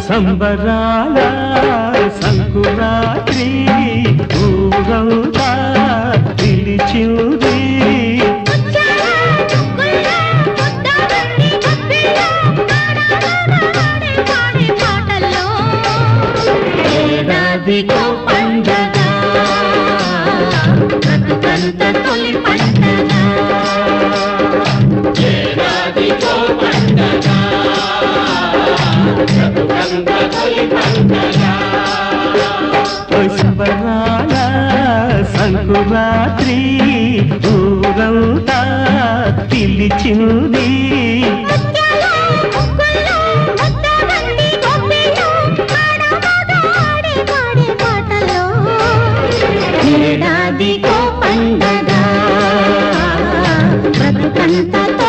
సంబరాల సంకురాత్రి ఊరంతా పిలిచింది ఏడాదికో పండగ బ్రతుకంత తొలి పండగ ఏడాదికో పండగ బ్రతుకంత తొలి పండగ సంబరాల సంకురాత్రి ఊరంతా పిలిచింది ఏడాదికో పండగ